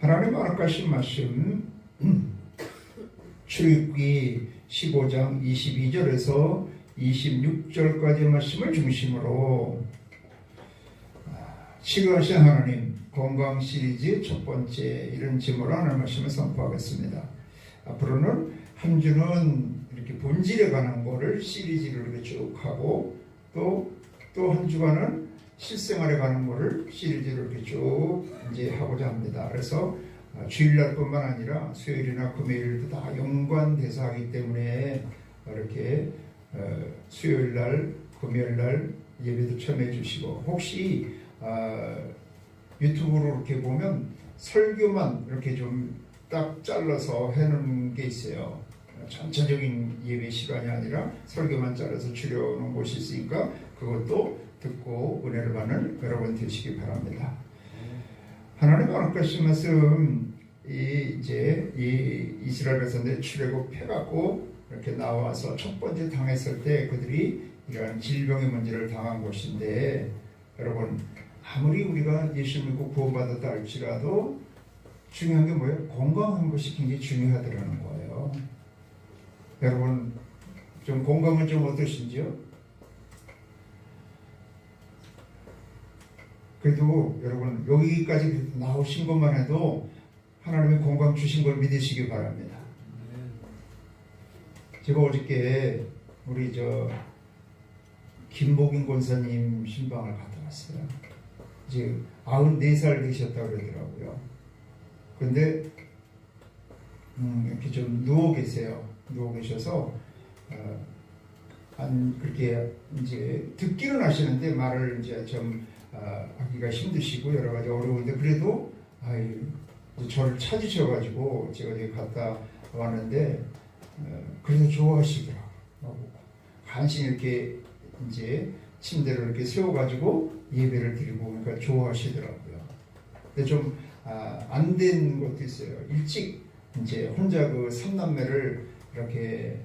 하나님 허락하신 말씀 출애굽기 15장 22절에서 26절까지의 말씀을 중심으로 치료하신 하나님 건강 시리즈 첫 번째 이런 제목으로 하나님 말씀을 선포하겠습니다. 앞으로는 한 주는 이렇게 본질에 관한 거를 시리즈로 이렇게 쭉 하고 또 한 주간은 실생활에 관한 거를 시리즈로 이렇게 쭉 이제 하고자 합니다. 그래서 주일날뿐만 아니라 수요일이나 금요일도 다 연관돼서 하기 때문에 이렇게 수요일날, 금요일날 예배도 참여해 주시고 혹시 유튜브로 이렇게 보면 설교만 이렇게 좀 딱 잘라서 해놓은 게 있어요. 전체적인 예배 시간이 아니라 설교만 잘라서 줄여놓은 곳이 있으니까 그것도 듣고 은혜를 받는 여러분 되시기 바랍니다. 하나님 허락하신 말씀 이제 이 이스라엘 백성들이 출애굽해갖고 이렇게 나와서 첫 번째 당했을 때 그들이 이러한 질병의 문제를 당한 곳인데 여러분 아무리 우리가 예수 믿고 구원받았다 할지라도 중요한 게 뭐예요? 건강한 것이 굉장히 중요하더라는 거예요. 여러분 좀 건강은 좀 어떠신지요? 그래도 여러분 여기까지 나오신 것만 해도 하나님의 건강 주신 걸 믿으시기 바랍니다. 제가 어저께 우리 김복인 권사님 신방을 갔다 왔어요. 이제 94살 되셨다고 그러더라고요. 근데 이렇게 좀 누워 계세요. 누워 계셔서 그렇게 이제 듣기는 하시는데 말을 이제 좀 하기가 힘드시고 여러 가지 어려운데 그래도 저를 찾으셔가지고 제가 여기 갔다 왔는데 그래도 좋아하시더라고요. 간신히 이렇게 이제 침대를 이렇게 세워가지고 예배를 드리고 그러니까 좋아하시더라고요. 근데 좀 안 된 것도 있어요. 일찍 이제 혼자 그 삼남매를 이렇게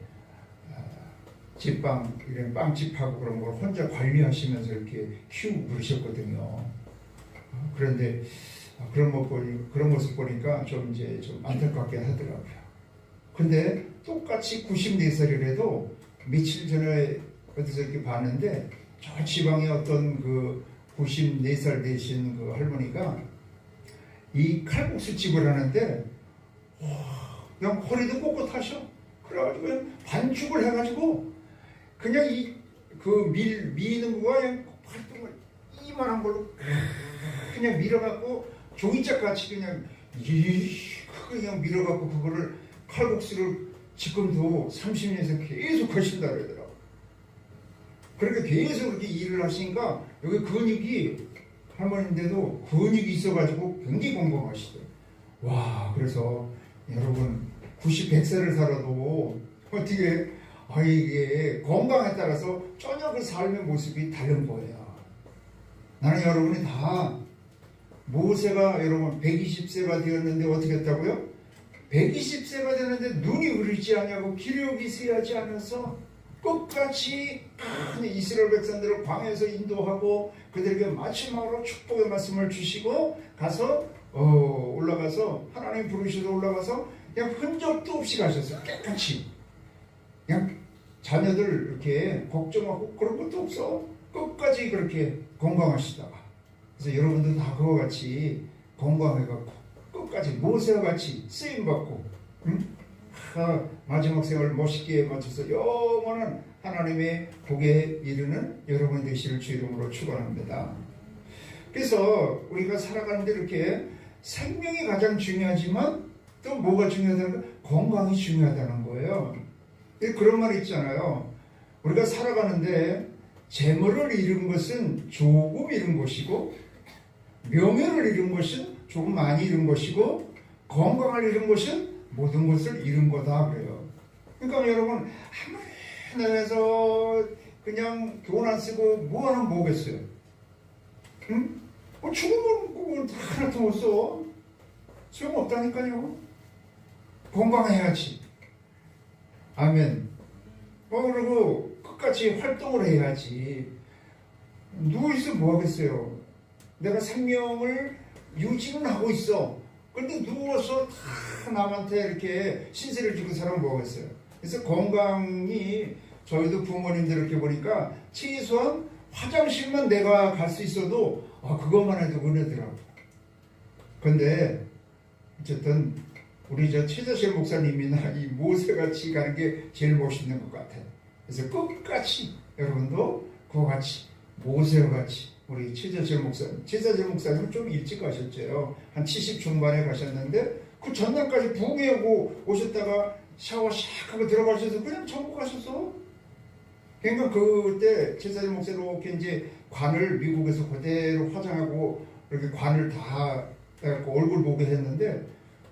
집방 이런 빵집하고 그런 걸 혼자 관리하시면서 이렇게 키우고 그러셨거든요. 그런데 그런 모습 보니까 좀 이제 좀 안타깝게 하더라고요. 근데 똑같이 94살이라도 며칠 전에 어디서 이렇게 봤는데 저 지방에 어떤 그 94살 되신 그 할머니가 이 칼국수집을 하는데 그냥 허리도 꼿꼿하셔. 그래가지고 그냥 반죽을 해가지고 그냥 미는 거가 그냥 활동을 이만한 걸로 그냥 밀어갖고 종이짝 같이 그냥 크게 그냥 밀어갖고 그거를 칼국수를 지금도 30년에서 계속 하신다 그러더라고. 그렇게 계속 그렇게 일을 하시니까 여기 근육이 할머니인데도 근육이 있어가지고 굉장히 건강하시더라고요. 와, 그래서 여러분 100살을 살아도 어떻게 이게 건강에 따라서 전혀 그 삶의 모습이 다른 거예요. 나는 여러분이 다 모세가 여러분 120세가 되었는데 어떻게 했다고요? 120세가 되는데 눈이 흐리지 않냐고 기력이 쇠하지 않아서 끝까지 이스라엘 백성들을 광야에서 인도하고 그들에게 마지막으로 축복의 말씀을 주시고 가서 올라가서 하나님 부르셔서 올라가서 그냥 흔적도 없이 가셨어요. 깨끗이 그냥 자녀들 이렇게 걱정하고 그런 것도 없어. 끝까지 그렇게 건강하시다가 그래서 여러분도 다 그와 같이 건강해갖고 끝까지 모세와 같이 쓰임받고 마지막 생을 멋있게 마쳐서 영원한 하나님의 복에 이르는 여러분 되시를 주 이름으로 축원합니다. 그래서 우리가 살아가는데 이렇게 생명이 가장 중요하지만 또 뭐가 중요하다는 거예요? 건강이 중요하다는 거예요. 그런 말이 있잖아요. 우리가 살아가는데 재물을 잃은 것은 조금 잃은 것이고 명예를 잃은 것은 조금 많이 잃은 것이고 건강을 잃은 것은 모든 것을 잃은 거다 그래요. 그러니까 여러분 아무리 내면서 그냥 돈 안 쓰고 뭐 하나 뭐겠어요? 응? 죽으면 그건 하나도 못 써. 소용없다니까요. 건강해야지. 아멘. 그리고 끝까지 활동을 해야지. 누워있으면 뭐 하겠어요? 내가 생명을 유지는 하고 있어. 그런데 누워서 다 남한테 이렇게 신세를 지고 사람 뭐겠어요. 그래서 건강이 저희도 부모님들 이렇게 보니까 최소한 화장실만 내가 갈 수 있어도 그것만 해도 은혜더라고. 근데 어쨌든 우리 저 최자실 목사님이나 이 모세같이 가는 게 제일 멋있는 것 같아요. 그래서 끝까지 여러분도 그와 같이 모세와 같이 우리 최자실 목사님은 좀 일찍 가셨죠. 한 70 중반에 가셨는데 그 전날까지 부흥회하고 오셨다가 샤워 샥 하고 들어가셔서 그냥 천국 가셨어. 그러니까 그때 최자실 목사님 이렇게 이제 관을 미국에서 그대로 화장하고 이렇게 관을 다 해갖고 얼굴 보게 했는데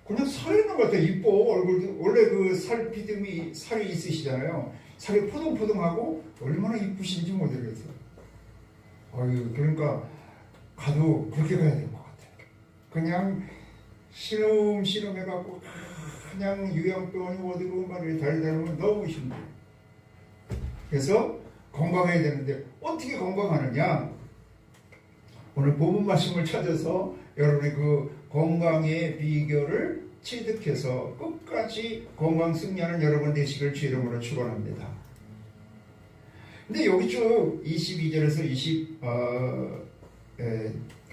그냥 살있는 것 같아. 이뻐. 얼굴도 원래 그 살피듬이 살이 있으시잖아요. 살이 포동포동하고 얼마나 이쁘신지 모르겠어. 그러니까 가도 그렇게 가야 될 것 같아. 그냥 시름시름 해갖고 그냥 유양병원이 어디고 막 달리다니면 너무 힘들어. 그래서 건강해야 되는데 어떻게 건강하느냐? 오늘 본문 말씀을 찾아서 여러분의 그 건강의 비결을 취득해서 끝까지 건강 승리하는 여러분 되시길 주 이름으로 축원합니다. 근데 여기 쭉 22절에서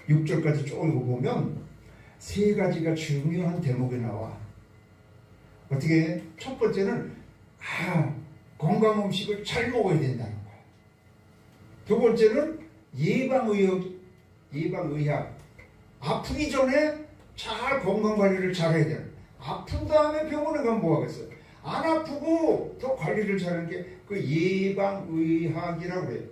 26절까지 쭉 읽어보면 세 가지가 중요한 대목이 나와. 어떻게? 첫 번째는 건강 음식을 잘 먹어야 된다는 거야. 두 번째는 예방의학. 아프기 전에 잘 건강관리를 잘해야 돼요. 아픈 다음에 병원에 가면 뭐하겠어요. 안 아프고 더 관리를 잘하는 게 그 예방의학이라고 그래요.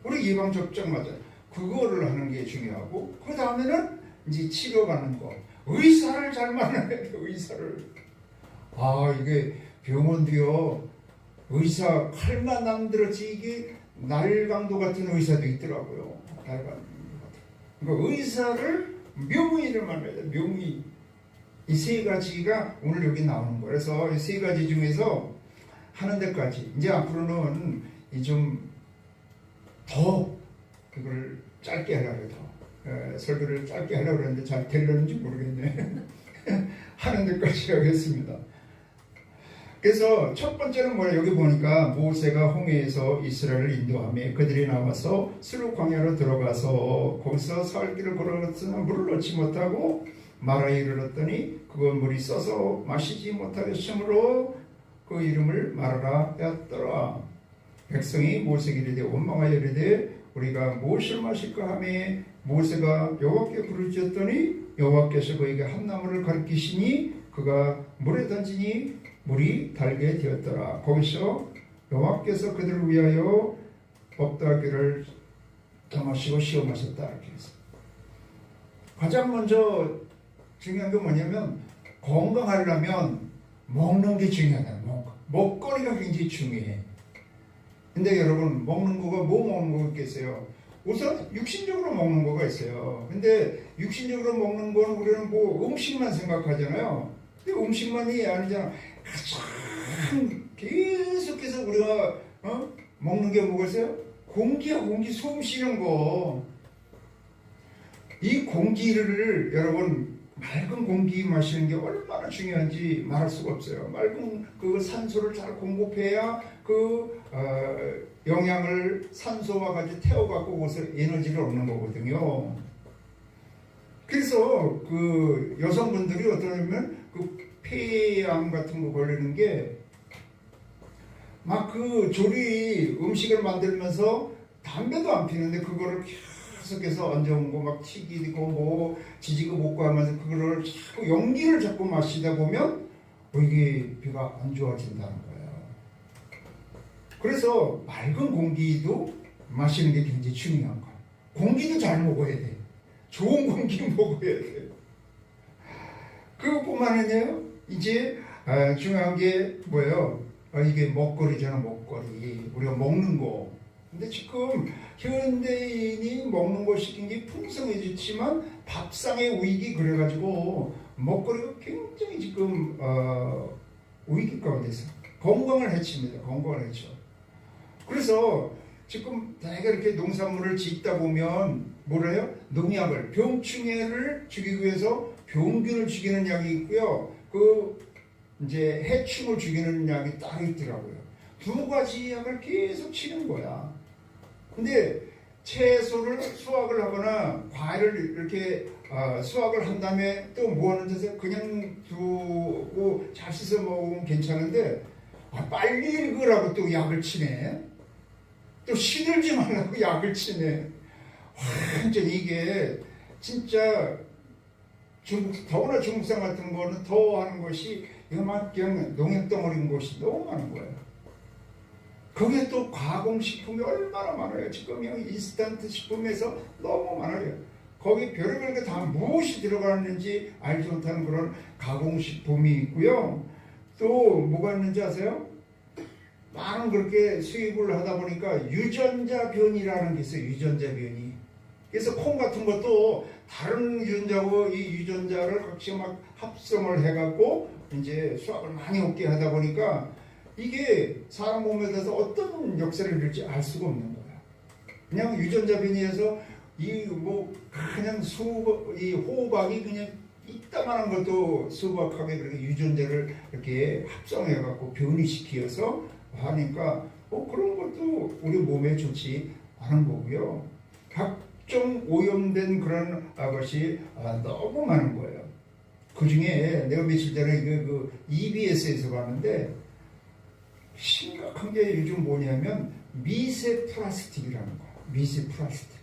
우리 예방접종 맞아요. 그거를 하는 게 중요하고 그 다음에는 이제 치료받는 거. 의사를 잘 만나야 돼. 의사를. 이게 병원도요. 의사 칼만 안 들었지 이게 날강도 같은 의사도 있더라고요. 날강도. 그러니까 의사를 명의를 만나야 돼. 명의. 이 세 가지가 오늘 여기 나오는 거예요. 그래서 이 세 가지 중에서 하는 데까지 이제 앞으로는 좀 더 그걸 짧게 하려고 해요. 설교를 짧게 하려고 했는데 잘 되려는지 모르겠네. 하는 데까지 하겠습니다. 그래서 첫 번째는 뭐야? 여기 보니까 모세가 홍해에서 이스라엘을 인도하며 그들이 나와서 스루 광야로 들어가서 거기서 살길을 걸어갔으나 물을 얻지 못하고 마라에 이르렀더니 그건 물이 써서 마시지 못하겠으므로 그 이름을 마라라 하였더라. 백성이 모세에게 이르되 원망하여 이르되 우리가 무엇을 마실까 하며 모세가 여호와께 부르짖었더니 여호와께서 그에게 한 나무를 가리키시니 그가 물에 던지니 물이 달게 되었더라. 거기서 여호와께서 그들을 위하여 법도하기를 더마시고 시험하셨다. 이렇게 해서 가장 먼저 중요한 게 뭐냐면 건강하려면 먹는 게 중요하다. 먹거리가 굉장히 중요해. 근데 여러분 먹는 거가 뭐 먹는 거 있겠어요? 우선 육신적으로 먹는 거가 있어요. 근데 육신적으로 먹는 건 우리는 뭐 음식만 생각하잖아요. 근데 음식만이 아니잖아. 가장 계속해서 우리가 먹는 게 뭐가 있어요? 공기야. 공기. 숨 쉬는 거. 이 공기를 여러분 맑은 공기 마시는 게 얼마나 중요한지 말할 수가 없어요. 맑은 그 산소를 잘 공급해야 그 영양을 산소와 같이 태워갖고 거기서 에너지를 얻는 거거든요. 그래서 그 여성분들이 어떠냐면 그 폐암 같은 거 걸리는 게 막 그 조리 음식을 만들면서 담배도 안 피는데 그거를 계속해서 얹어온 거 막 튀기고 뭐 지지고 볶고 하면서 그거를 자꾸 연기를 자꾸 마시다 보면 이게 배가 안 좋아진다는 거예요. 그래서 맑은 공기도 마시는 게 굉장히 중요한 거예요. 공기도 잘 먹어야 돼. 좋은 공기 먹어야 돼. 그것뿐만 아니에요. 이제 중요한 게 뭐예요? 이게 먹거리잖아. 먹거리. 우리가 먹는 거. 근데 지금 현대인이 먹는 것이 굉장히 풍성해졌지만 밥상의 위기 그래가지고 먹거리가 굉장히 지금 위기 가운데 있어요. 건강을 해칩니다. 건강을 해쳐. 그래서 지금 내가 이렇게 농산물을 짓다 보면 뭐래요? 농약을, 병충해를 죽이기 위해서 병균을 죽이는 약이 있고요. 그 이제 해충을 죽이는 약이 따로 있더라고요. 두 가지 약을 계속 치는 거야. 근데 채소를 수확을 하거나 과일을 이렇게 수확을 한 다음에 또 뭐 하는 데서 그냥 두고 잘 씻어 먹으면 괜찮은데 빨리 익으라고 또 약을 치네. 또 시들지 말라고 약을 치네. 완전 이게 진짜 더구나 중국산 같은 거는 더 하는 것이 이거만 그냥 농약덩어리인 것이 너무 많은 거예요. 거기에 또 가공식품이 얼마나 많아요. 지금 인스턴트 식품에서 너무 많아요. 거기 별의별 게 다 무엇이 들어가는지 알지 못하는 그런 가공식품이 있고요. 또 뭐가 있는지 아세요? 많은 그렇게 수입을 하다 보니까 유전자 변이라는 게 있어요. 유전자 변이. 그래서 콩 같은 것도 다른 유전자하고 이 유전자를 같이 막 합성을 해갖고 이제 수확을 많이 얻게 하다 보니까 이게 사람 몸에 대해서 어떤 역사를 이룰지 알 수가 없는 거야. 그냥 유전자 변이해서 그냥 이 호박이 그냥 이따만한 것도 수박하게 그렇게 유전자를 이렇게 합성해갖고 변이시켜서 하니까 그런 것도 우리 몸에 좋지 않은 거고요. 각종 오염된 그런 것이 너무 많은 거예요. 그 중에 내가 며칠 전에 그 EBS에서 봤는데 심각한 게 요즘 뭐냐면 미세 플라스틱이라는 거야. 미세 플라스틱.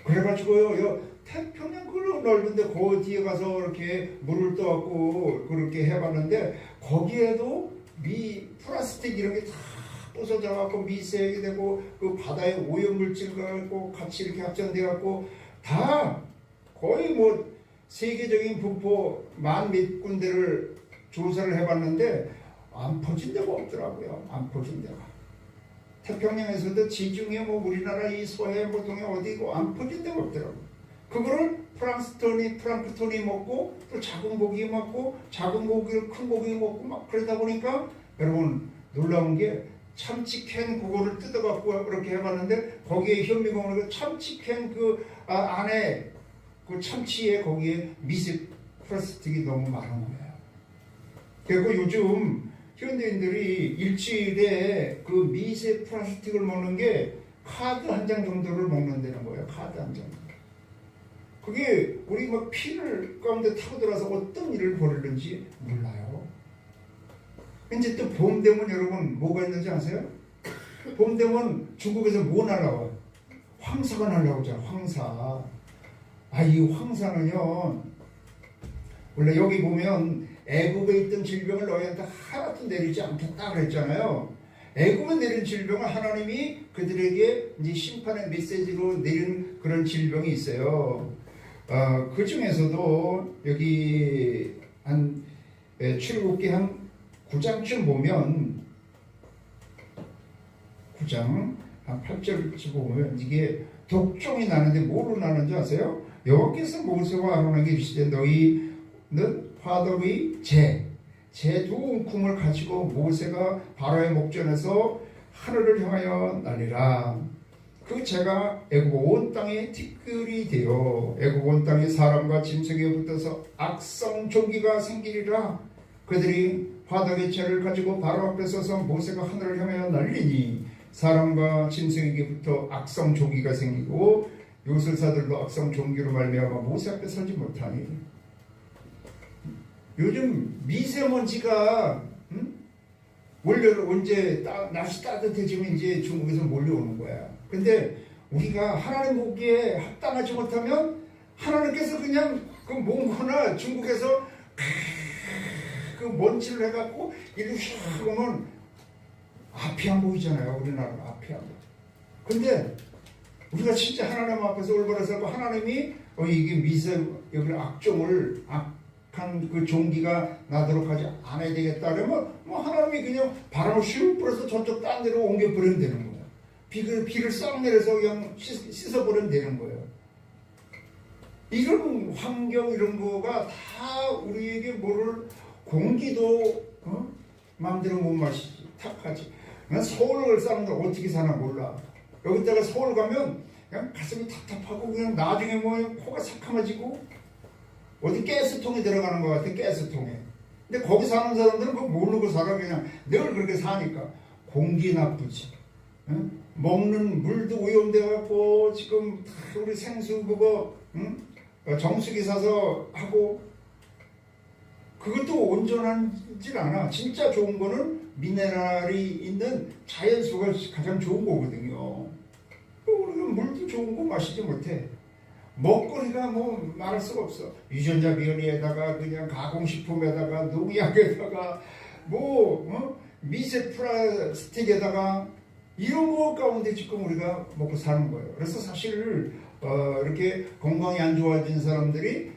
그래가지고요, 태평양 그 넓은데 그 뒤에 가서 이렇게 물을 떠갖고 그렇게 해봤는데 거기에도 플라스틱 이런 게 다 부서져갖고 미세하게 되고 그 바다에 오염물질과 같이 이렇게 합성돼갖고 다 거의 세계적인 분포 10,000몇 군데를 조사를 해봤는데 안 퍼진 데가 없더라고요. 안 퍼진 데가. 태평양에서도 지중해 우리나라 이 서해 동해 어디고 안 퍼진 데가 없더라고요. 그거를 플랑크톤이 먹고 또 작은 고기 먹고 작은 고기를 큰 고기 먹고 막 그러다 보니까 여러분 놀라운 게 참치캔 그거를 뜯어갖고 그렇게 해봤는데 거기에 현미경으로 참치캔 안에 그 참치에 거기에 미세 플라스틱이 너무 많은 거예요. 그리고 요즘 현대인들이 일주일에 그 미세 플라스틱을 먹는 게 카드 한 장 정도를 먹는다는 거예요. 카드 한 장. 그게 우리 피를 가운데 타고 들어와서 어떤 일을 벌이는지 몰라요. 이제 또 봄 되면 여러분 뭐가 있는지 아세요? 봄 되면 중국에서 뭐 날라와요? 황사가 날라오잖아. 황사. 이 황사는요, 원래 여기 보면 애굽에 있던 질병을 너희한테 하나도 내리지 않겠다 그랬잖아요. 애굽에 내린 질병을 하나님이 그들에게 이제 심판의 메시지로 내린 그런 질병이 있어요. 그 중에서도 여기 출애굽기 한 9장쯤 보면 9장 한 8절쯤 보면 이게 독종이 나는데 뭐로 나는지 아세요? 여호와께서 모세와 아론에게 이르시되 너희는 화덕의 재 두 움큼을 가지고 모세가 바로의 목전에서 하늘을 향하여 날리라. 그 재가 애굽 온 땅에 티끌이 되어 애굽 온 땅에 사람과 짐승에 붙어서 악성 종기가 생기리라. 그들이 화덕의 재를 가지고 바로 앞에 서서 모세가 하늘을 향하여 날리니 사람과 짐승에게 붙어 악성 종기가 생기고 요술사들도 악성 종기로 말미암아 모세 앞에 서지 못하니. 요즘 미세먼지가 원래 언제 날씨 따뜻해지면 이제 중국에서 몰려오는 거야. 근데 우리가 하나님 보기에 합당하지 못하면 하나님께서 그냥 그 몽고나 중국에서 그 먼지를 해갖고 이렇게 휘으면 앞이 안 보이잖아요. 우리나라 앞이 안 보여. 근데 우리가 진짜 하나님 앞에서 올바라서 하나님이 이게 여기 악종을 악한 그 종기가 나도록 하지 않아야 되겠다 그러면 하나님이 그냥 바람을 슉 불어서 저쪽 딴 데로 옮겨버리면 되는 거예요. 비를 싹 내려서 그냥 씻어버리면 되는 거예요. 이런 환경 이런 거가 다 우리에게 공기도 마음대로 못 마시지. 탁하지. 난 서울 사람들 어떻게 사나 몰라. 여기다가 서울 가면 그냥 가슴이 답답하고 그냥 나중에 뭐 코가 새카매지고 어디 가스통에 들어가는 것 같아. 가스통에. 근데 거기 사는 사람들은 그거 모르고 살아. 그냥 늘 그렇게 사니까 공기 나쁘지. 응? 먹는 물도 오염돼 갖고 지금 우리 생수 그거 정수기 사서 하고 그것도 온전하지 않아. 진짜 좋은 거는 미네랄이 있는 자연수가 가장 좋은 거거든요. 우리가 물도 좋은 거 마시지 못해. 먹거리가 뭐 말할 수가 없어. 유전자 변이에다가 그냥 가공식품에다가 농약에다가 미세 플라스틱에다가 이런 거 가운데 지금 우리가 먹고 사는 거예요. 그래서 사실 이렇게 건강이 안 좋아진 사람들이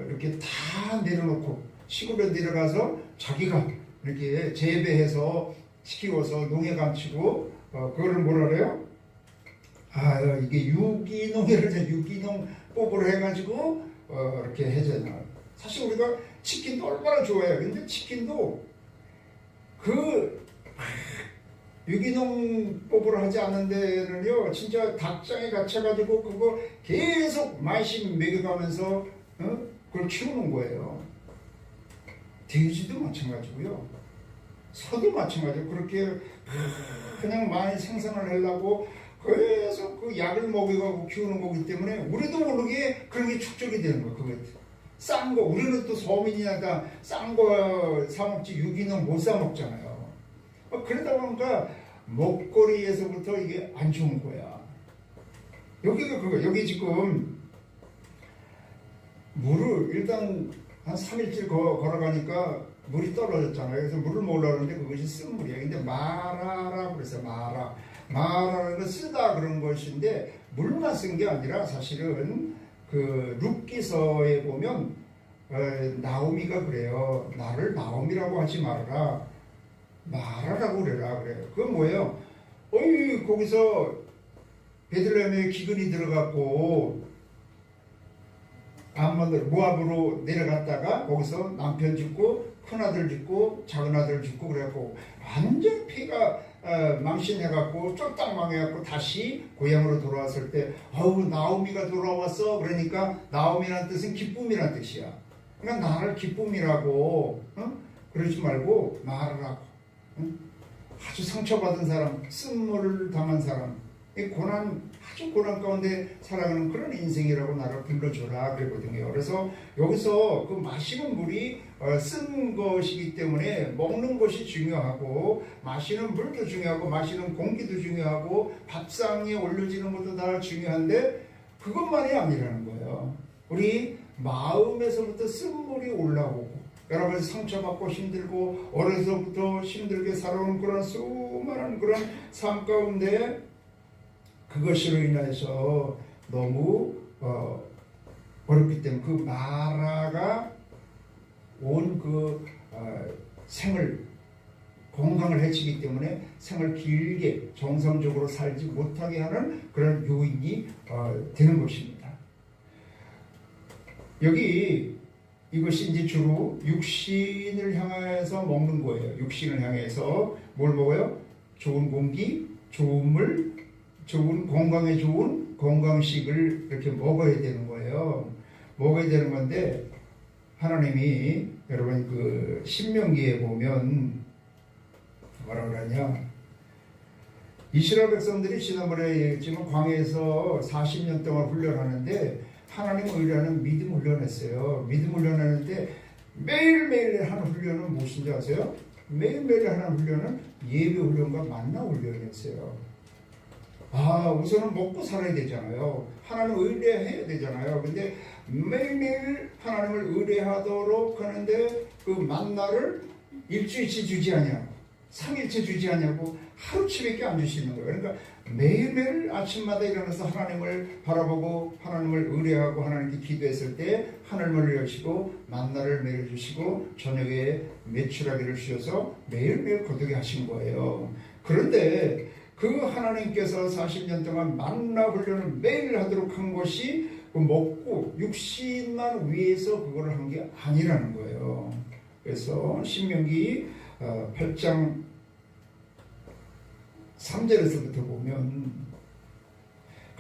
이렇게 다 내려놓고 시골에 내려가서 자기가 이렇게 재배해서 키워서 농약 안 치고 그거를 뭐라 그래요? 이게 유기농 뽑으로 해가지고 이렇게 해잖아. 사실 우리가 치킨도 얼마나 좋아해요. 근데 치킨도 유기농 뽑으로 하지 않는 데는요, 진짜 닭장에 갇혀가지고 그거 계속 많이씩 먹여가면서 그걸 키우는 거예요. 돼지도 마찬가지고요. 소도 마찬가지고 그렇게 그냥 많이 생산을 하려고 계속 그 약을 먹여가고 키우는 거기 때문에 우리도 모르게 그런 게 축적이 되는 거예요. 그거 싼 거, 우리는 또 서민이니까 싼 거 사먹지 유기농 못 사먹잖아요. 그러다 보니까 먹거리에서부터 이게 안 좋은 거야. 여기가 그거, 여기 지금 물을 일단 한 3일째 걸어가니까 물이 떨어졌잖아요. 그래서 물을 먹으려는데 그것이 쓴 물이야. 근데 마라라고 그래서 마라라는 건 쓰다 그런 것인데 물만 쓴 게 아니라 사실은 그 룻기서에 보면 나오미가 그래요. 나를 나오미라고 하지 말아라. 마라라고 그래라 그래요. 그건 뭐예요? 거기서 베들레헴에 기근이 들어갔고 모압으로 내려갔다가 거기서 남편 죽고 큰아들 죽고 작은아들 죽고 그래갖고 완전 피가 망신해갖고 쫄딱 망해갖고 다시 고향으로 돌아왔을 때 나오미가 돌아왔어. 그러니까 나오미라는 뜻은 기쁨이라는 뜻이야. 그러니까 나를 기쁨이라고 그러지 말고 말하라고. 아주 상처받은 사람, 쓴물을 당한 사람, 아주 고난 가운데 살아가는 그런 인생이라고 나를 불러줘라 그러거든요. 그래서 여기서 그 마시는 물이 쓴 것이기 때문에 먹는 것이 중요하고 마시는 물도 중요하고 마시는 공기도 중요하고 밥상에 올려지는 것도 다 중요한데 그것만이 아니라는 거예요. 우리 마음에서부터 쓴 물이 올라오고 여러 가지 상처받고 힘들고 어려서부터 힘들게 살아온 그런 수많은 그런 삶 가운데 그것으로 인해서 너무 어렵기 때문에 그 마라가 온 생을 건강을 해치기 때문에 생을 길게 정상적으로 살지 못하게 하는 그런 요인이 되는 것입니다. 여기 이것이 이제 주로 육신을 향해서 먹는 거예요. 육신을 향해서 뭘 먹어요? 좋은 공기, 좋은 물, 좋은 건강에 좋은 건강식을 이렇게 먹어야 되는 거예요. 먹어야 되는 건데 하나님이 여러분 그 신명기에 보면 뭐라 그러냐? 이스라엘 백성들이 지난번에 얘기했지만 광야에서 40년 동안 훈련하는데 하나님 의뢰하는 믿음 훈련했어요. 믿음 훈련하는데 매일매일 하는 훈련은 무엇인지 아세요? 매일매일 하는 훈련은 예배 훈련과 만나 훈련이었어요. 우선은 먹고 살아야 되잖아요. 하나님 의뢰해야 되잖아요. 근데 매일매일 하나님을 의뢰하도록 하는데 그 만나를 일주일치 주지 않냐고 3일째 주지 않냐고 하루치밖에 안 주시는 거예요. 그러니까 매일매일 아침마다 일어나서 하나님을 바라보고 하나님을 의뢰하고 하나님께 기도했을 때 하늘문을 여시고 만나를 내려주시고 저녁에 매출하기를 주셔서 매일매일 거두게 하신 거예요. 그런데 그 하나님께서 40년 동안 만나 훈련을 매일 하도록 한 것이 먹고 육신만 위해서 그걸 한 게 아니라는 거예요. 그래서 신명기 8장 3절에서부터 보면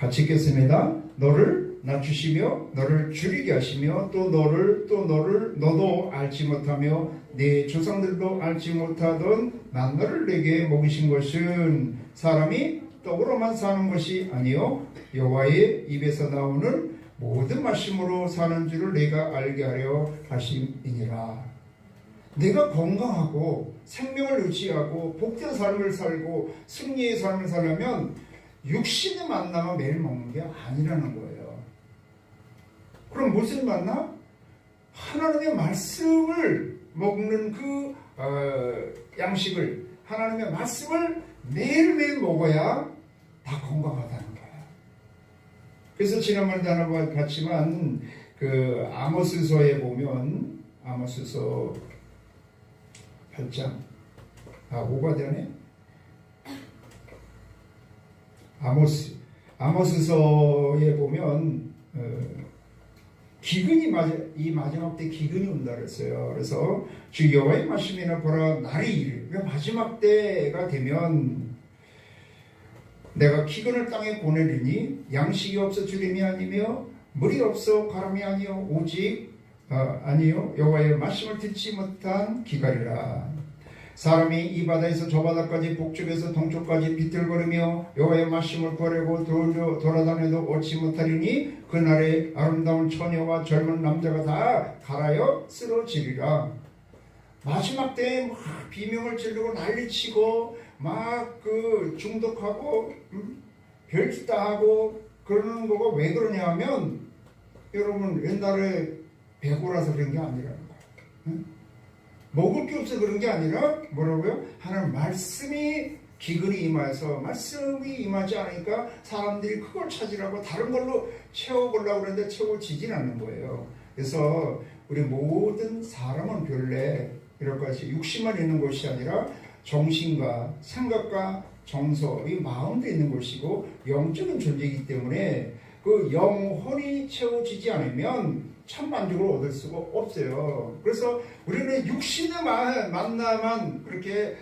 같이 읽겠습니다. 너를 낮추시며 너를 줄이게 하시며 또 너도 알지 못하며 네 조상들도 알지 못하던 만나를 내게 먹이신 것은 사람이 떡으로만 사는 것이 아니요 여호와의 입에서 나오는 모든 말씀으로 사는 줄을 내가 알게 하려 하심이니라. 내가 건강하고 생명을 유지하고 복된 삶을 살고 승리의 삶을 살려면 육신의 만나만 매일 먹는 게 아니라는 거예요. 그럼 무슨 만나? 하나님의 말씀을 먹는 그 양식을, 하나님의 말씀을 매일매일 먹어야 다 건강하다는 거예요. 그래서 지난번에도 하나 봤지만 그 아모스서에 보면 아모스서 8장 5가 되네. 아모스서에 보면 기근이 이 마지막 때 기근이 온다 그랬어요. 그래서 주 여호와의 말씀이나 보라 날이 이르 마지막 때가 되면 내가 기근을 땅에 보내리니 양식이 없어 주림이 아니며 물이 없어 가람이 아니요 오직 아니요 여호와의 말씀을 듣지 못한 기갈이라. 사람이 이 바다에서 저 바다까지 북쪽에서 동쪽까지 비틀거리며 여호와의 말씀을 구하려고 돌아다녀도 얻지 못하리니 그날에 아름다운 처녀와 젊은 남자가 다 갈아여 쓰러지리라. 마지막 때에 막 비명을 지르고 난리치고 막 그 중독하고 별짓 다 하고 그러는 거가 왜 그러냐 하면 여러분 옛날에 배고라서 그런 게 아니라는 거예요. 먹을 게 없어 그런 게 아니라 뭐라고요? 하나님 말씀이 기근이 임하여서 말씀이 임하지 않으니까 사람들이 그걸 찾으라고 다른 걸로 채워보려고 그러는데 채워지진 않는 거예요. 그래서 우리 모든 사람은 본래 이렇게 육신만 있는 것이 아니라 정신과 생각과 정서, 이 마음도 있는 것이고 영적인 존재이기 때문에 그 영혼이 채워지지 않으면 참 만족을 얻을 수가 없어요. 그래서 우리는 육신의 만나만 그렇게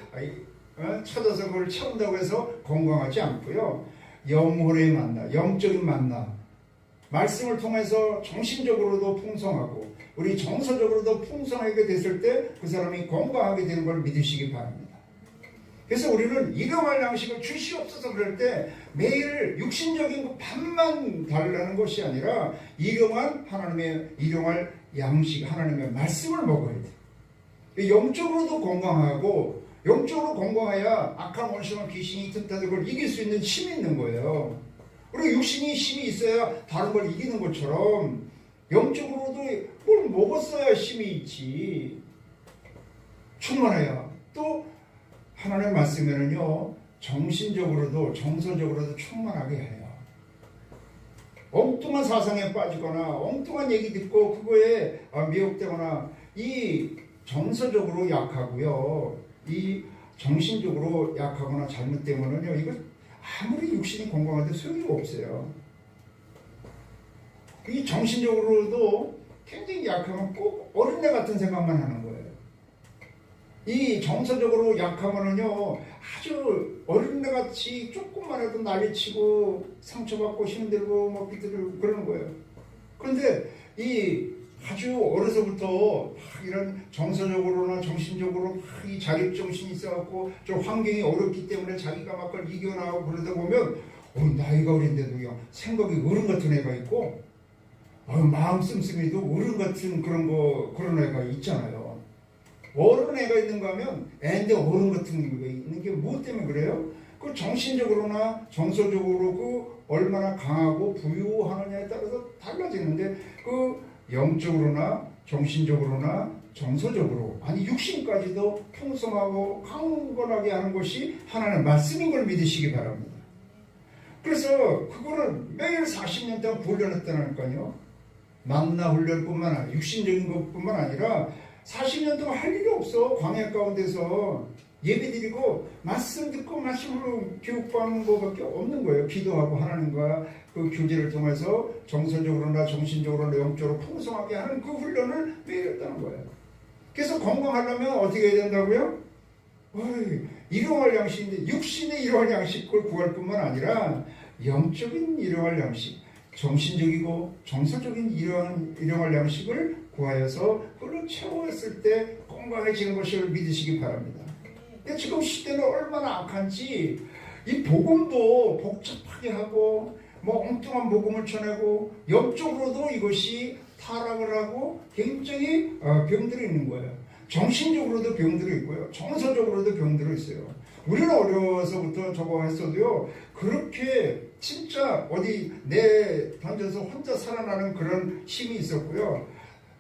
찾아서 그걸 채운다고 해서 건강하지 않고요. 영혼의 만나, 영적인 만나, 말씀을 통해서 정신적으로도 풍성하고 우리 정서적으로도 풍성하게 됐을 때 그 사람이 건강하게 되는 걸 믿으시기 바랍니다. 그래서 우리는 일용할 양식을 주시옵소서 그럴 때 매일 육신적인 그 밥만 달라는 것이 아니라 일용할 양식, 하나님의 말씀을 먹어야 돼. 영적으로도 건강하고 영적으로 건강해야 악한 원수와 귀신이 틈타는 걸 이길 수 있는 힘이 있는 거예요. 그리고 육신이 힘이 있어야 다른 걸 이기는 것처럼 영적으로도 뭘 먹었어야 힘이 있지. 충만해야. 또 하나님의 말씀에는요 정신적으로도 정서적으로도 충만하게 해요. 엉뚱한 사상에 빠지거나 엉뚱한 얘기 듣고 그거에 미혹되거나 이 정서적으로 약하고요 이 정신적으로 약하거나 잘못되면은요 이거 아무리 육신이 건강해도 소용이 없어요. 이 정신적으로도 굉장히 약하면 꼭 어린애 같은 생각만 하는 거예요. 이 정서적으로 약하면은요 아주 어린애같이 조금만 해도 난리치고 상처받고 힘들고 뭐 비틀고 그러는 거예요. 그런데 이 아주 어려서부터 이런 정서적으로나 정신적으로 이 자립정신이 있어갖고 좀 환경이 어렵기 때문에 자기가 막 그걸 이겨나가고 그러다 보면 나이가 어린데도 생각이 어른 같은 애가 있고 마음 씀씀이도 어른 같은 그런 애가 있잖아요. 어른 애가 있는가 하면 애인데 어른 같은 애가 있는 게 무엇 때문에 그래요? 그 정신적으로나 정서적으로 그 얼마나 강하고 부유하느냐에 따라서 달라지는데 그 영적으로나 정신적으로나 정서적으로 아니 육신까지도 풍성하고 강건하게 하는 것이 하나님의 말씀인 걸 믿으시기 바랍니다. 그래서 그거를 매일 40년 동안 훈련했다니까요. 만나 훈련뿐만 아니라 육신적인 것뿐만 아니라 40년 동안 할 일이 없어. 광야 가운데서 예배드리고 말씀 듣고 말씀으로 교육받는 것밖에 없는 거예요. 기도하고 하나님과 그 교제를 통해서 정서적으로나 정신적으로나 영적으로 풍성하게 하는 그 훈련을 매일 했다는 거예요. 그래서 건강하려면 어떻게 해야 된다고요? 일용할 양식인데 육신의 일용할 양식을 구할 뿐만 아니라 영적인 일용할 양식, 정신적이고 정서적인 일용할 양식을 구하여서 그걸로 채워했을 때 건강해지는 것을 믿으시기 바랍니다. 근데 지금 시대는 얼마나 악한지 이 복음도 복잡하게 하고 뭐 엉뚱한 복음을 전하고 영적으로도 이것이 타락을 하고 굉장히 병들어 있는 거예요. 정신적으로도 병들어 있고요. 정서적으로도 병들어 있어요. 우리는 어려서부터 저거 했어도요. 그렇게 진짜 어디 내 던져서 혼자 살아나는 그런 힘이 있었고요.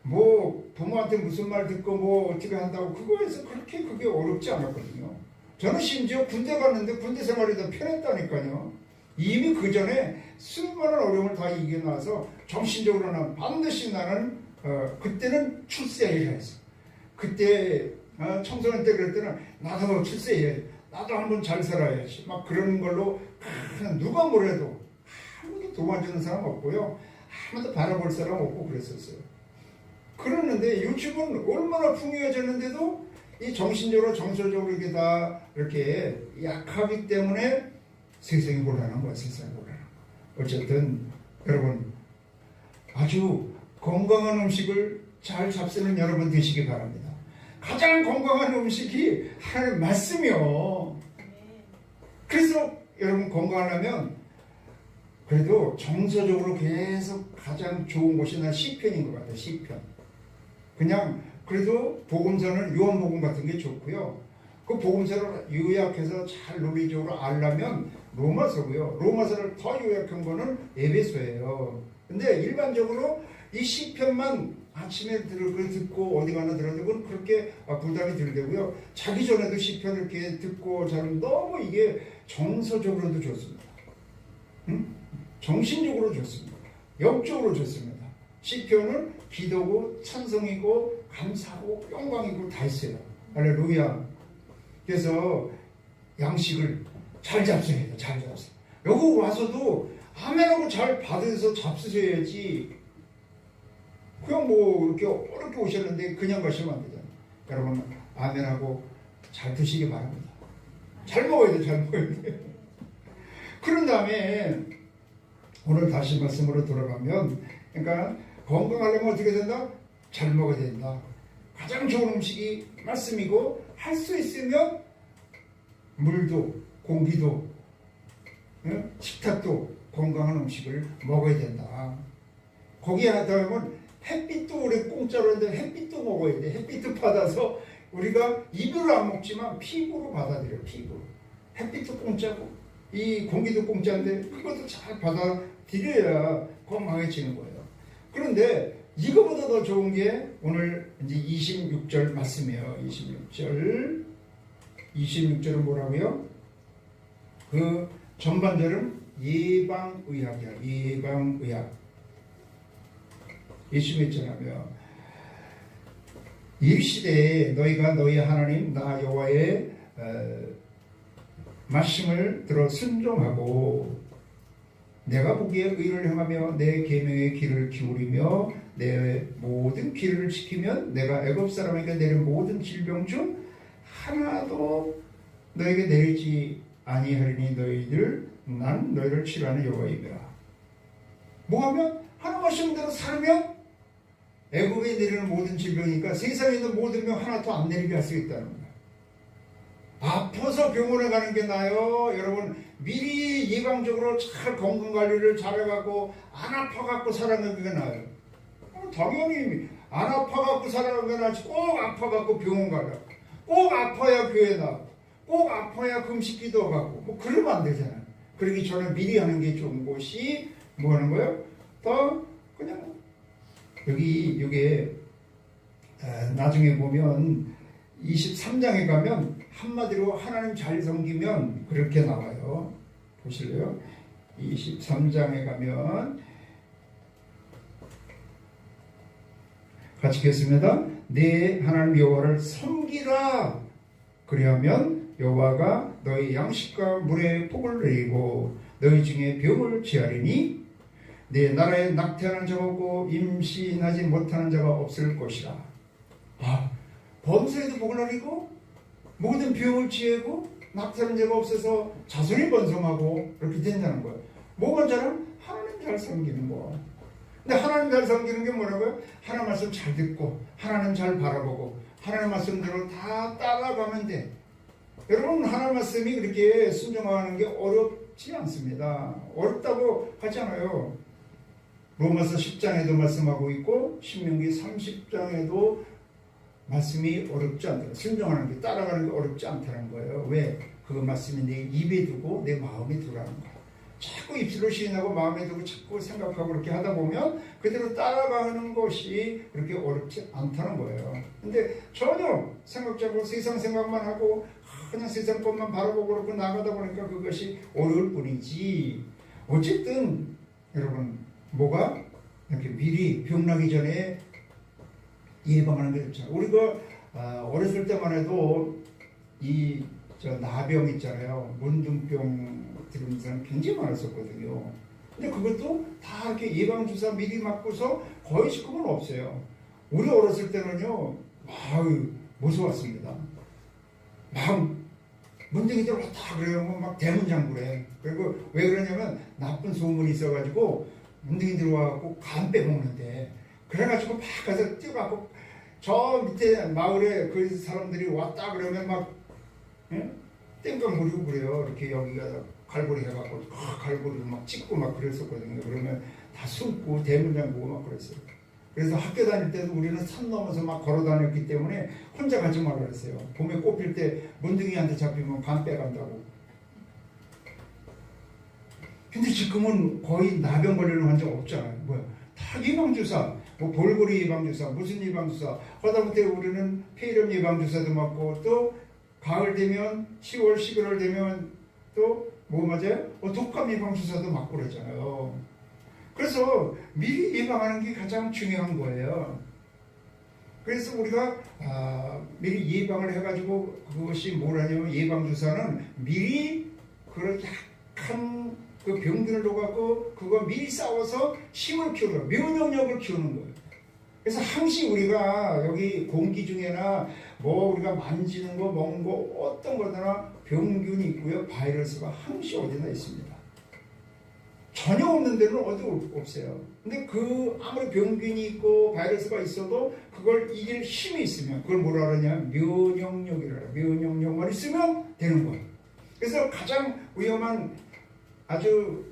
뭐 부모한테 무슨 말 듣고 뭐 어떻게 한다고 그거에서 그렇게 그게 어렵지 않았거든요. 저는 심지어 군대 갔는데 군대 생활이 더 편했다니까요. 이미 그 전에 수많은 어려움을 다 이겨나서 정신적으로는 반드시 나는 그때는 출세해야 했어. 그때 청소년 때 그럴 때는 나도 출세해야지. 나도 한번 잘 살아야지. 막 그런 걸로 누가 뭐래도 아무도 도와주는 사람 없고요. 아무도 바라볼 사람 없고 그랬었어요. 그러는데 요즘은 얼마나 풍요해졌는데도 이 정신적으로 정서적으로 이게 다 이렇게 약하기 때문에 세상이 곤란한 거야. 세상이 곤란한 거야. 어쨌든 여러분 아주 건강한 음식을 잘 잡수는 여러분 되시기 바랍니다. 가장 건강한 음식이 하나님의 말씀이요. 그래서 여러분 건강하려면 그래도 정서적으로 계속 가장 좋은 곳이 난 시편인 것 같아요. 시편. 그냥 그래도 복음서는 요한복음 같은 게 좋고요. 그 복음서를 요약해서 잘 논리적으로 알려면 로마서고요. 로마서를 더 요약한 거는 에베소예요. 근데 일반적으로 이 시편만 아침에 듣고 어디 가나 들어도 그건 그렇게 부담이 들고요. 자기 전에도 시편을 이렇게 듣고 자면 너무 이게 정서적으로도 좋습니다. 응? 정신적으로 좋습니다. 영적으로 좋습니다. 시편은 기도고 찬송이고 감사하고 영광이고 다 있어요. 할렐루야. 그래서 양식을 잘 잡숴야 돼요. 잘 잡숴. 여기 와서도 아멘하고 잘 받아서 잡수셔야지. 그냥 뭐 이렇게 어렵게 오셨는데 그냥 가시면 안 되잖아요. 여러분 아멘하고 잘 드시기 바랍니다. 잘 먹어야 돼. 잘 먹어야 돼. 그런 다음에 오늘 다시 말씀으로 돌아가면 그러니까 건강하려면 어떻게 된다? 잘 먹어야 된다. 가장 좋은 음식이 말씀이고 할 수 있으면 물도 공기도 식탁도 건강한 음식을 먹어야 된다. 거기에 하다 보면 햇빛도 우리 공짜로 했는데 햇빛도 먹어야 돼. 햇빛도 받아서 우리가 입으로 안 먹지만 피부로 받아들여요. 피부로. 햇빛도 공짜고 이 공기도 공짜인데 그것도 잘 받아들여야 건강해지는 거예요. 그런데 이거보다 더 좋은 게 오늘 이제 26절 말씀이에요. 26절은 뭐라고요? 그 전반절은 예방의학이야. 예방의학. 예수님이 전하며 이 시대에 너희가 너희 하나님 나 여호와의 말씀을 들어 순종하고 내가 보기에 의를 행하며 내 계명의 귀를 기울이며 내 모든 길을 지키면 내가 애굽 사람에게 내린 모든 질병 중 하나도 너에게 내리지 아니하리니 난 너희를 치료하는 여호와이니라. 뭐하면 하나님 말씀대로 살면 애굽에 내리는 모든 질병이니까 세상에 있는 모든 병 하나도 안 내리게 할 수 있다는 거예요. 아파서 병원에 가는 게 나아요. 여러분 미리 예방적으로 잘 건강관리를 잘해갖고 안 아파갖고 살아가는 게 나아요. 당연히 안 아파갖고 살아가는 게 나지. 꼭 아파갖고 병원 가라. 꼭 아파야 교회 나가고 꼭 아파야 금식 기도하고 뭐 그러면 안 되잖아요. 그러기 전에 미리 하는 게 좋은 것이 뭐 하는 거예요? 더 그냥 이게 나중에 보면 23장에 가면 한마디로 하나님 잘 섬기면 그렇게 나와요. 보실래요? 23장에 가면 같이 읽겠습니다. 내 하나님 여호와를 섬기라. 그리하면 여호와가 너희 양식과 물에 복을 내리고 너희 중에 병을 취하리니 내 나라에 낙태하는 자가 없고 임신하지 못하는 자가 없을 것이라. 번성에도 복을 내리고 모든 병을 취하고 낙태하는 자가 없어서 자손이 번성하고 그렇게 된다는 거예요. 뭐가 자랑? 하나님 잘 섬기는 거. 근데 하나님 잘 섬기는 게 뭐라고요? 하나님 말씀 잘 듣고 하나님 잘 바라보고 하나님 말씀대로 다 따라가면 돼. 여러분, 하나님 말씀이 그렇게 순종하는 게 어렵지 않습니다. 어렵다고 하잖아요. 로마서 10장에도 말씀하고 있고 신명기 30장에도 말씀이 어렵지 않다. 순종하는 게, 따라가는 게 어렵지 않다는 거예요. 왜? 그 말씀이 내 입에 두고 내 마음에 두라는 거예요. 자꾸 입술로 시인하고 마음에 두고 자꾸 생각하고 그렇게 하다 보면 그대로 따라가는 것이 그렇게 어렵지 않다는 거예요. 근데 전혀 생각지 않고 세상 생각만 하고 그냥 세상 것만 바라보고 그렇게 나가다 보니까 그것이 어려울 뿐이지. 어쨌든 여러분, 뭐가 이렇게 미리 병나기 전에 예방하는 게 좋잖아요. 우리가 어렸을 때만 해도 이 나병 있잖아요. 문둥병 들은 사람 굉장히 많았었거든요. 근데 그것도 다 이렇게 예방주사 미리 맞고서 거의 시급은 없어요. 우리 어렸을 때는요, 무서웠습니다. 막 문둥이들 왔다 그래요. 막 대문장구래. 그리고 왜 그러냐면 나쁜 소문이 있어가지고 문둥이 들어와갖고 간 빼먹는데, 그래가지고 막 가서 뛰어가고 저 밑에 마을에 그 사람들이 왔다 그러면 막 땡깡 부리고 그래요. 이렇게 여기가 갈고리 해갖고 갈고리를 막 찍고 막 그랬었거든요. 그러면 다 숨고 대문장 보고 막 그랬어요. 그래서 학교 다닐 때도 우리는 산 넘어서 막 걸어 다녔기 때문에 혼자 가지 말라 그랬어요. 봄에 꽃필 때 문둥이한테 잡히면 간 빼간다고. 근데 지금은 거의 나병 걸리는 환자 없잖아요. 뭐야? 다 예방주사, 뭐 볼고리 예방주사, 무슨 예방주사, 하다못해 우리는 폐렴 예방주사도 맞고, 또 가을 되면 10월, 11월 되면 또 뭐 맞아요? 독감 예방주사도 맞고 그러잖아요. 그래서 미리 예방하는 게 가장 중요한 거예요. 그래서 우리가 미리 예방을 해가지고, 그것이 뭐라냐면 예방주사는 미리 그런 약한 그 병들을 놓고 그거 미리 싸워서 힘을 키우는, 면역력을 키우는 거예요. 그래서 항상 우리가 여기 공기 중에나 뭐 우리가 만지는 거 먹는 거 어떤 거나 병균이 있고요, 바이러스가 항상 어디나 있습니다. 전혀 없는 데는 어디 없어요. 근데 그 아무리 병균이 있고 바이러스가 있어도 그걸 이길 힘이 있으면, 그걸 뭐라 그러냐, 면역력이라. 면역력만 있으면 되는 거예요. 그래서 가장 위험한 아주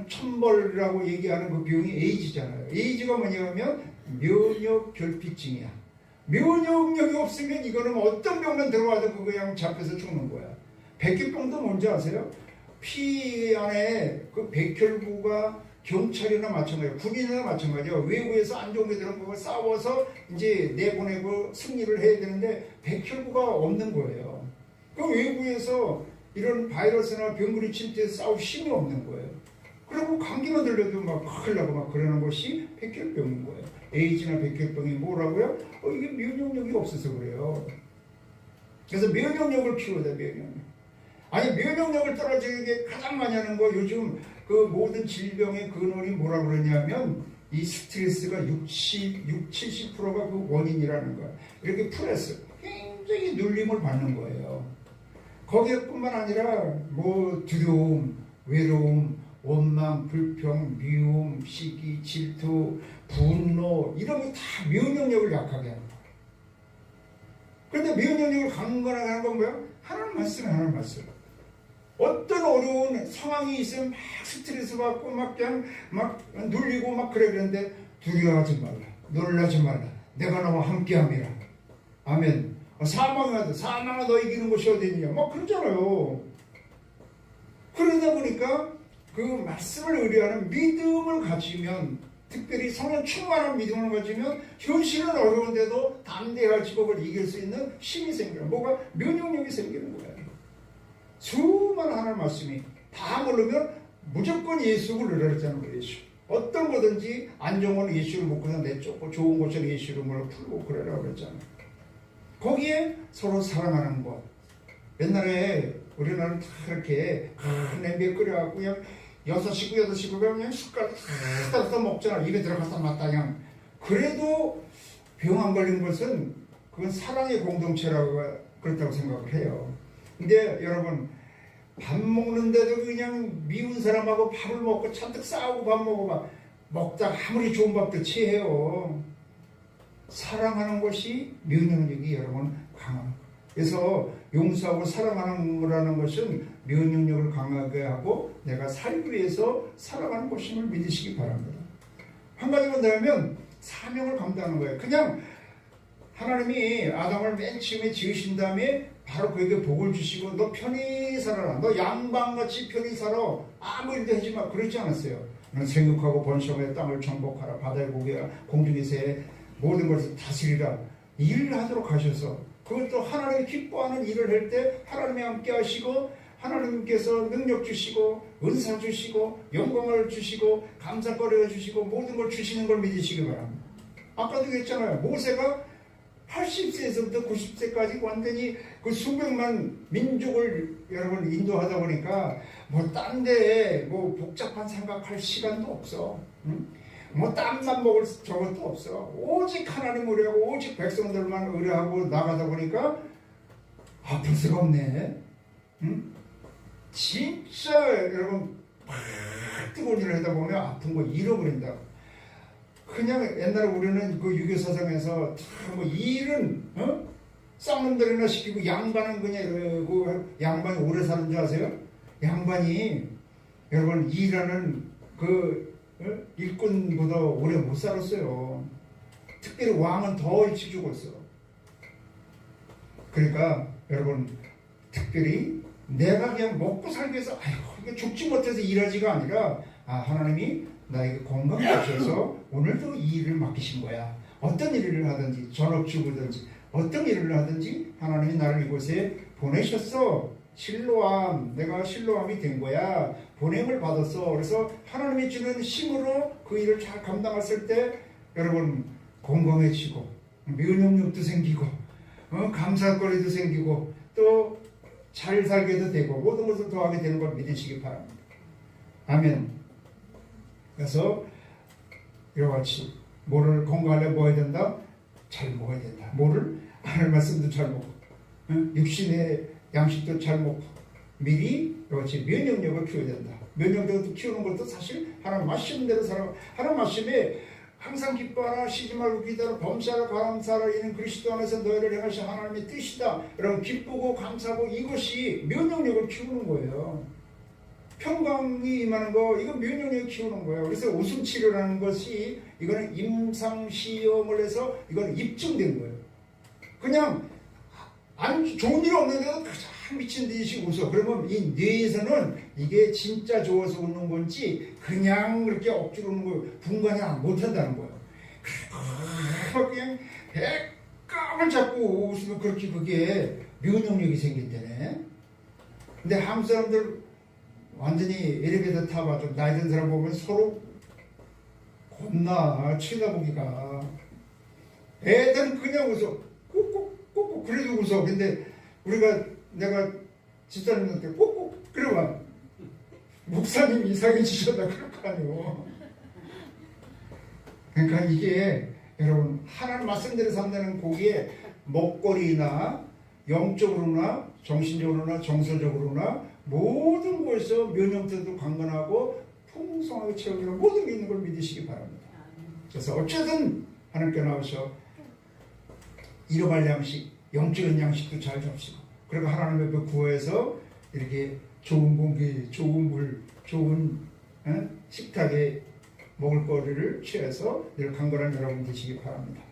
천벌이라고 얘기하는 그 병이 에이즈잖아요. 에이즈가 뭐냐면 면역 결핍증이야. 면역력이 없으면 이거는 어떤 병만 들어와도 그거 그냥 잡혀서 죽는 거야. 백혈병도 뭔지 아세요? 피 안에 그 백혈구가 경찰이나 마찬가지예요. 군인이나 마찬가지예요. 외부에서 안 좋은 게 들어오면 그걸 싸워서 이제 내보내고 승리를 해야 되는데 백혈구가 없는 거예요. 그 외부에서 이런 바이러스나 병균이 침투해서 싸울 힘이 없는 거예요. 그리고 감기만 들려도 막 큰일 나고 막 그러는 것이 백혈병인 거예요. 에이즈나 백혈병이 뭐라고요? 이게 면역력이 없어서 그래요. 그래서 면역력을 키워야 돼, 면역력. 아니, 면역력을 떨어지는 게 가장 많이 하는 거, 요즘 그 모든 질병의 근원이 뭐라 그러냐면 이 스트레스가 70%가 그 원인이라는 거예요. 이렇게 풀었어요. 굉장히 눌림을 받는 거예요. 거기에뿐만 아니라 뭐 두려움, 외로움, 원망, 불평, 미움, 시기, 질투, 분노, 이런 게 다 면역력을 약하게 하는 거예요. 그런데 면역력을 강건하게 건 뭐야? 하나님 말씀이에요, 하나님 말씀. 어떤 어려운 상황이 있으면 막 스트레스 받고 막 그냥 막 눌리고 막 그러는데 두려워하지 말라, 놀라지 말라, 내가 너와 함께함이라. 아멘. 사망아 너 이기는 것이 어디냐, 막 그러잖아요. 그러다 보니까 그 말씀을 의뢰하는 믿음을 가지면, 특별히 성령 충만한 믿음을 가지면 현실은 어려운데도 담대하지고 그걸 이길 수 있는 힘이 생겨요. 뭐가? 면역력이 생기는 거예요. 수많은 하나님 말씀이 다 모르면 무조건 예수를 의뢰하잖아요. 예수. 어떤 거든지 안 좋은 건 예수를 먹고서 내쫓고 좋은 것은 예수 이름으로 풀고 그러라고 그랬잖아요. 거기에 서로 사랑하는 것. 옛날에 우리나라는 다 이렇게 큰 냄비에 끓여갖고 그냥 6식구 그냥 숟가락 다 먹잖아. 입에 들어가서 맞다 그냥. 그래도 병 안 걸린 것은 그건 사랑의 공동체라고 그렇다고 생각을 해요. 근데 여러분, 밥 먹는데도 그냥 미운 사람하고 밥을 먹고 잔뜩 싸우고 밥 먹어 먹다 아무리 좋은 밥도 취해요. 사랑하는 것이 면역력이 여러분 강한 거예요. 그래서 용서하고 사랑하는 거라는 것은 면역력을 강하게 하고 내가 살기 위해서 살아가는 것임을 믿으시기 바랍니다. 한 가지만 더 하면 사명을 감당하는 거예요. 그냥 하나님이 아담을 맨 처음에 지으신 다음에 바로 그에게 복을 주시고 너 편히 살아라. 너 양반같이 편히 살아. 아무 일도 하지 마. 그러지 않았어요. 너는 생육하고 번성하여 땅을 정복하라. 바다의 고기와 공중의 새 모든 것을 다스리라. 일을 하도록 하셔서 그것도 하나님이 기뻐하는 일을 할 때 하나님이 함께 하시고 하나님께서 능력 주시고 은사 주시고 영광을 주시고 감사거리를 주시고 모든 걸 주시는 걸 믿으시기 바랍니다. 아까도 그랬잖아요. 모세가 80세에서부터 90세까지 완전히 그 수백만 민족을 여러분 인도하다 보니까 뭐 딴 데 뭐 복잡한 생각할 시간도 없어. 응? 뭐 땀만 먹을 저것도 없어. 오직 하나님 의뢰하고 오직 백성들만 의뢰하고 나가다 보니까 아플 수가 없네. 응? 진짜 여러분 막 뜨거운 일을 하다 보면 아픈 거 잃어버린다. 그냥 옛날에 우리는 그 유교 사상에서 뭐 일은 쌍놈들이나 시키고 양반은 그냥 이러고 양반이 오래 사는 줄 아세요? 양반이 여러분 일하는 그 일꾼보다 오래 못 살았어요. 특별히 왕은 더 일찍 죽었어. 그러니까 여러분 특별히 내가 그냥 먹고 살기 위해서 아이고 죽지 못해서 일하지가 아니라 하나님이 나에게 건강을 주셔서 오늘도 이 일을 맡기신 거야. 어떤 일을 하든지 전업주부든지 어떤 일을 하든지 하나님이 나를 이곳에 보내셨어. 실로암, 내가 실로암이 된 거야. 보냄을 받았어. 그래서 하나님이 주는 힘으로 그 일을 잘 감당했을 때 여러분 건강해지고 면역력도 생기고 감사거리도 생기고 또 잘 살게도 되고 모든 것을 더하게 되는 걸 믿으시기 바랍니다. 아멘. 그래서 이와 같이 뭐를 건강하려면 뭐 해야 된다? 잘 먹어야 된다. 뭐를? 하나님 말씀도 잘 먹고 육신의 양식도 잘 먹고 미리 이와 같이 면역력을 키워야 된다. 면역력을 키우는 것도 사실 하나님 말씀대로 살아. 하나님 말씀에 항상 기뻐하라 쉬지 말고 기도하라 범사하라 감사하라 이는 그리스도 안에서 너희를 행하신 하나님의 뜻이다. 여러분 기쁘고 감사하고 이것이 면역력을 키우는 거예요. 평강이 임하는 거 이거 면역력을 키우는 거예요. 그래서 웃음치료라는 것이 이거는 임상시험을 해서 이거는 입증된 거예요. 그냥 안 좋은 일 없는데도 가장 미친 듯이 웃어. 그러면 이 뇌에서는 이게 진짜 좋아서 웃는 건지 그냥 그렇게 억지로 웃는 거 분간이 못한다는 거예요. 그냥 백감을 잡고 웃으면 그렇게 그게 면역력이 생긴다네. 근데 한국 사람들 완전히 엘리베이터 타봐 좀 나이 든 사람 보면 서로 겁나 쳐다보기가. 애들은 그냥 웃어. 꾹꾹 그래도 웃어. 근데 내가 집사님한테 꾹꾹 그래봐. 목사님 이상해지셨다 그럴 거 아니오. 그러니까 이게 여러분 하나님 말씀대로 산다는 거기에 먹거리나 영적으로나 정신적으로나 정서적으로나 모든 곳에서 면역력도 강건하고 풍성하게 채우기로 모든 게 있는 걸 믿으시기 바랍니다. 그래서 어쨌든 하나님께 나와서 잃어갈 양식, 영적인 양식도 잘 잡수고 그리고 하나님 앞에 구해서 이렇게 좋은 공기, 좋은 물, 좋은 식탁에 먹을 거리를 취해서 늘 강건한 여러분 되시기 바랍니다.